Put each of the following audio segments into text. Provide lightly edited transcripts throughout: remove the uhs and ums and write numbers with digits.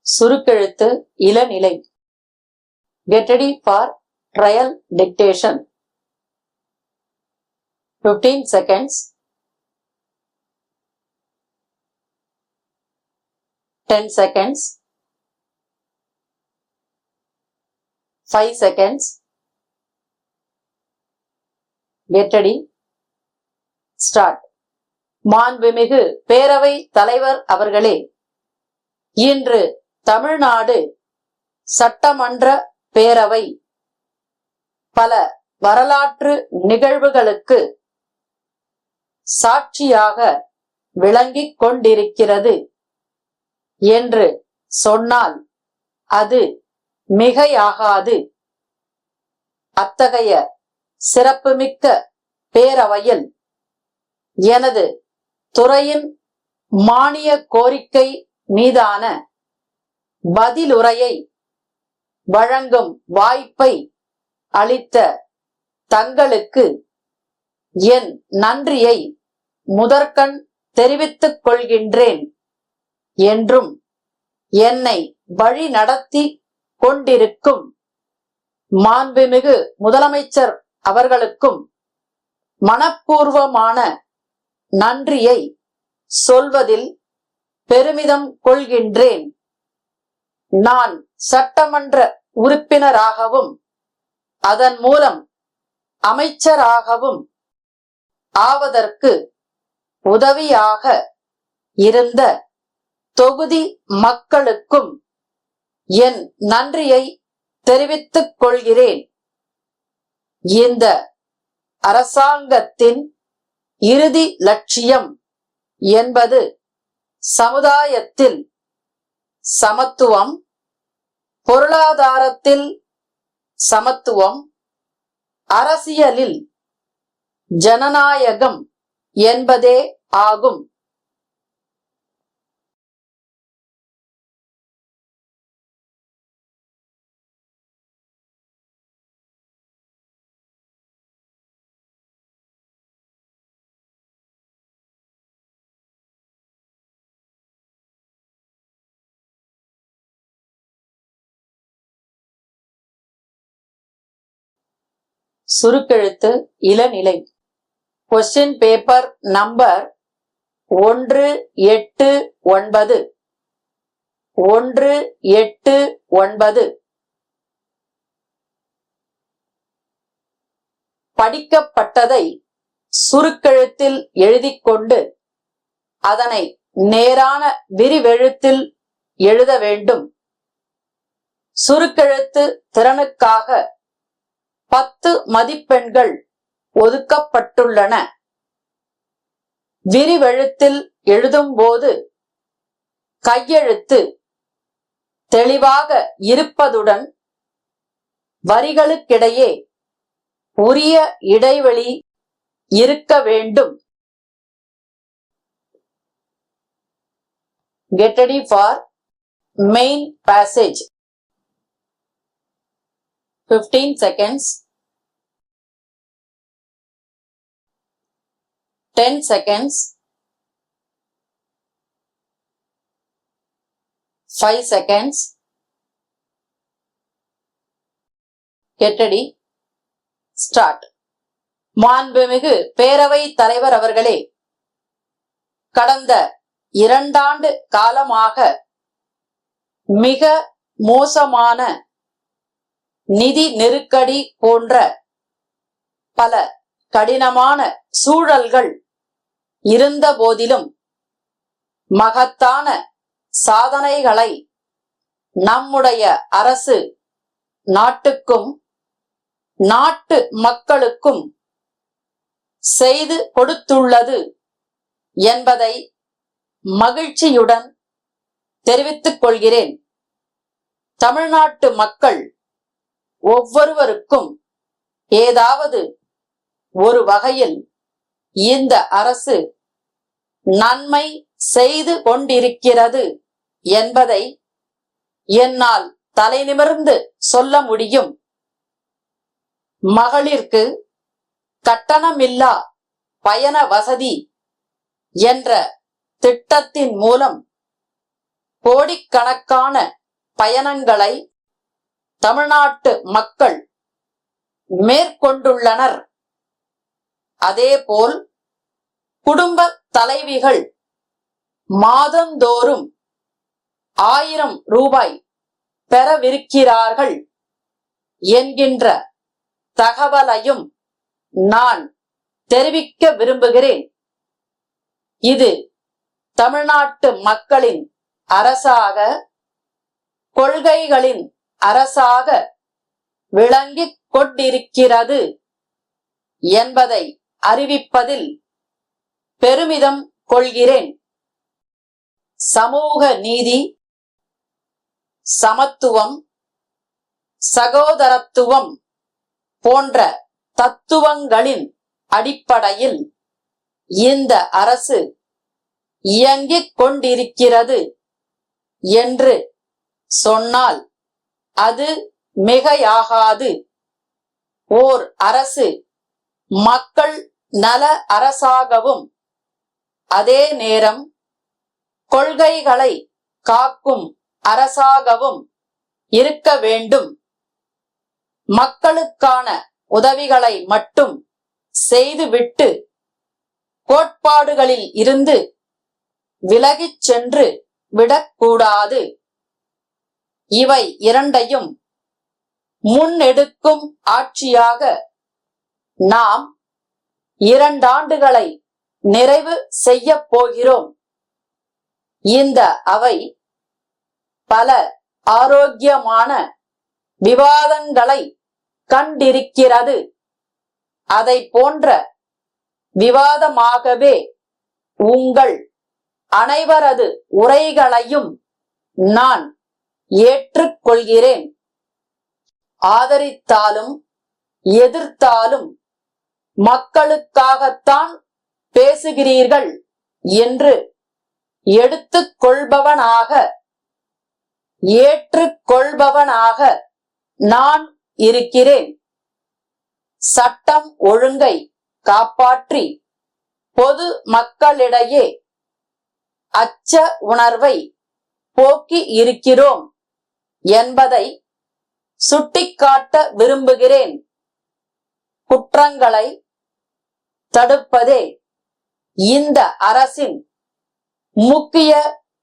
சுருக்கெழுத்து இளநிலை. Get ready for trial dictation. 15 seconds. 10 seconds. 5 seconds. Get ready. Start. மாண்புமிகு பேரவை தலைவர் அவர்களே, இன்று தமிழ்நாடு சட்டமன்ற பேரவை பல வரலாற்று நிகழ்வுகளுக்கு சாட்சியாக விளங்கிக் கொண்டிருக்கிறது என்று சொன்னால் அது மிகையாகாது. அத்தகைய சிறப்புமிக்க பேரவையில் எனது துறையின் மானிய கோரிக்கை மீதான பதிலுரையை வழங்கும் வாய்ப்பை அளித்த தங்களுக்கு என் நன்றியை முதற்கண் தெரிவித்துக் கொள்கின்றேன் என்றும் என்னை வழி நடத்தி கொண்டிருக்கும் மாண்புமிகு முதலமைச்சர் அவர்களுக்கும் மனப்பூர்வமான நன்றியை சொல்வதில் பெருமிதம் கொள்கின்றேன். நான் சட்டமன்ற உறுப்பினராகவும் அதன் மூலம் அமைச்சராகவும் ஆவதற்கு உதவியாக இருந்த தொகுதி மக்களுக்கும் என் நன்றியை தெரிவித்துக் கொள்கிறேன். இந்த அரசாங்கத்தின் இறுதி லட்சியம் என்பது சமுதாயத்தில் சமத்துவம், பொருளாதாரத்தில் சமத்துவம், அரசியலில் ஜனநாயகம் என்பதே ஆகும். சுருக்கெழுத்து இளநிலை. Question paper number 189. 189. படிக்கப்பட்டதை சுருக்கெழுத்தில் எழுதிக்கொண்டு அதனை நேரான விரிவெழுத்தில் எழுத வேண்டும். சுருக்கெழுத்து திறனுக்காக 10 மதிப்பெண்கள் ஒதுக்கப்பட்டுள்ளன. விரிவெழுத்தில் எழுதும்போது கையெழுத்து தெளிவாக இருப்பதுடன் வரிகளுக்கிடையே உரிய இடைவெளி இருக்க வேண்டும். Get ready for main passage. 15 seconds. 10 seconds. 5 seconds. Get ready. Start. மாண்புமிகு பேரவை தலைவர் அவர்களே, கடந்த 2 ஆண்டு காலமாக மிக மோசமான நிதி நெருக்கடி போன்ற பல கடினமான சூழல்கள் இருந்த போதிலும் மகத்தான சாதனைகளை நம்முடைய அரசு நாட்டுக்கும் நாட்டு மக்களுக்கும் செய்து கொடுத்துள்ளது என்பதை மகிழ்ச்சியுடன் தெரிவித்துக் கொள்கிறேன். தமிழ்நாட்டு மக்கள் ஒவ்வொருவருக்கும் ஏதாவது ஒரு வகையில் இந்த அரசு நன்மை செய்து கொண்டிருக்கிறது என்பதை என்னால் தலைநிமிர்ந்து சொல்ல முடியும். மகளிருக்கு கட்டணமில்லா பயண வசதி என்ற திட்டத்தின் மூலம் கோடிக்கணக்கான பயணங்களை தமிழ்நாட்டு மக்கள் மேற்கொண்டுள்ளனர். அதேபோல் குடும்ப தலைவிகள் மாதந்தோறும் 1000 ரூபாய் பெறவிருக்கிறார்கள் என்கின்ற தகவலையும் நான் தெரிவிக்க விரும்புகிறேன். இது தமிழ்நாட்டு மக்களின் அரசாக, கொள்கைகளின் அரசாக விளங்கிக் கொண்டிருக்கிறது என்பதை அறிவிப்பதில் பெருமிதம் கொள்கிறேன். சமூக நீதி, சமத்துவம், சகோதரத்துவம் போன்ற தத்துவங்களின் அடிப்படையில் இந்த அரசு இயங்கிக் கொண்டிருக்கிறது என்று சொன்னால் அது மிகையாகாது. ஓர் அரசு மக்கள் நல அரசாகவும் அதே நேரம் கொள்கைகளை காக்கும் அரசாகவும் இருக்க வேண்டும். மக்களுக்கான உதவிகளை மட்டும் செய்துவிட்டு கோட்பாடுகளில் இருந்து விலகிச் சென்று விடக்கூடாது. இவை இரண்டையும் முன்னெடுக்கும் ஆட்சியாக நாம் 2 ஆண்டுகளை நிறைவு செய்ய போகிறோம். இந்த அவை பல ஆரோக்கியமான விவாதங்களை கண்டிருக்கிறது. அதை போன்ற விவாதமாகவே உங்கள் அனைவரது உரைகளையும் நான் ஏற்றுக்கொள்கிறேன். ஆதரித்தாலும் எதிர்த்தாலும் மக்களுக்காகத்தான் பேசுகிறீர்கள் என்று எடுத்துக்கொள்பவனாக, ஏற்றுக்கொள்பவனாக நான் இருக்கிறேன். சட்டம் ஒழுங்கை காப்பாற்றி பொது மக்களிடையே அச்ச உணர்வை போக்கி இருக்கிறோம் என்பதை சுட்டிக்காட்ட விரும்புகிறேன். குற்றங்களை தடுப்பதே இந்த அரசின் முக்கிய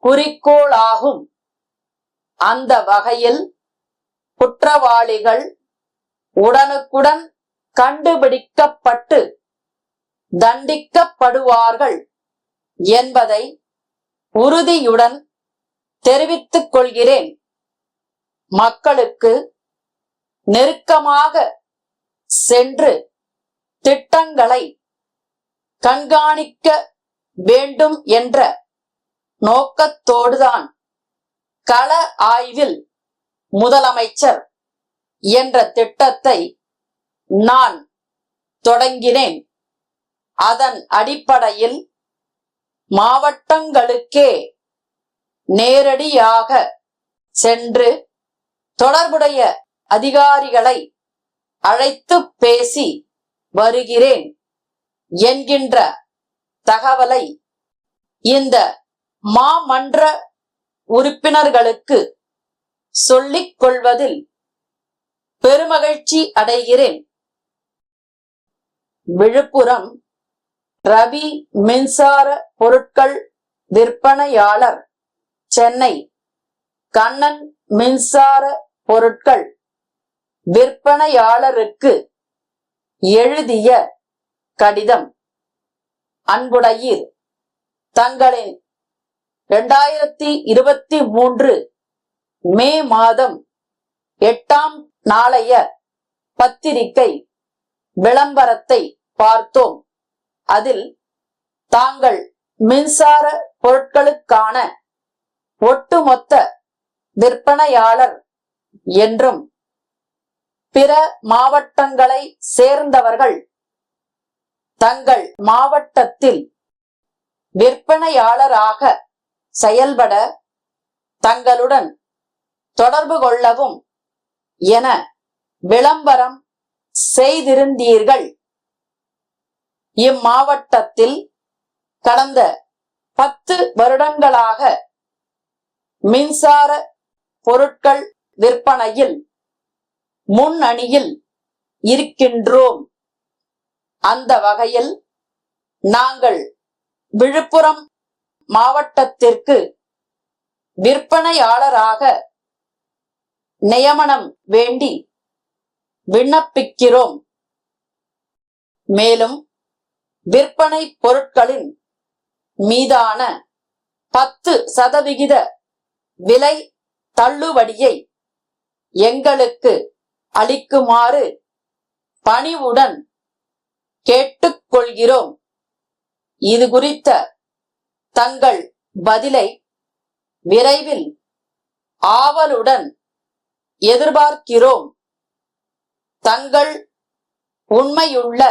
குறிக்கோளாகும். அந்த வகையில் குற்றவாளிகள் உடனுக்குடன் கண்டுபிடிக்கப்பட்டு தண்டிக்கப்படுவார்கள் என்பதை உறுதியுடன் தெரிவித்துக் கொள்கிறேன். மக்களுக்கு நெருக்கமாக சென்று திட்டங்களை கண்காணிக்க வேண்டும் என்ற நோக்கத்தோடுதான் கள ஆய்வில் முதலமைச்சர் என்ற திட்டத்தை நான் தொடங்கினேன். அதன் அடிப்படையில் மாவட்டங்களுக்கே நேரடியாக சென்று தொடர்புடைய அதிகாரிகளை அழைத்து பேசி வருகிறேன் என்கின்ற தகவலை இந்த மாமன்ற உறுப்பினர்களுக்கு சொல்லிக் கொள்வதில் பெருமகிழ்ச்சி அடைகிறேன். விழுப்புரம் ரவி மின்சார பொருட்கள் விற்பனையாளர், சென்னை கண்ணன் மின்சார பொருட்கள் விற்பனையாளருக்கு எழுதிய கடிதம். அன்புடையீர், தங்களின் 2023 மே மாதம் 8ஆம் நாளைய பத்திரிகை விளம்பரத்தை பார்த்தோம். அதில் தாங்கள் மின்சார பொருட்களுக்கான ஒட்டுமொத்த விற்பனையாளர் என்றும் பிற மாவட்டங்களை சேர்ந்தவர்கள் தங்கள் மாவட்டத்தில் விற்பனையாளராக செயல்பட தங்களுடன் தொடர்பு கொள்ளவும் என விளம்பரம் செய்திருந்தீர்கள். இம்மாவட்டத்தில் கடந்த 10 வருடங்களாக மின்சார பொருட்கள் விற்பனையில் முன்னணியில் இருக்கின்றோம். அந்த வகையில் நாங்கள் விழுப்புரம் மாவட்டத்திற்கு விற்பனையாளராக நியமனம் வேண்டி விண்ணப்பிக்கிறோம். மேலும் விற்பனை பொருட்களின் மீதான 10% விலை தள்ளுபடியை எங்களுக்கு அளிக்குமாறு பணிவுடன் கேட்டுக்கொள்கிறோம். இது குறித்த தங்கள் பதிலை விரைவில் ஆவலுடன் எதிர்பார்க்கிறோம். தங்கள் உண்மையுள்ள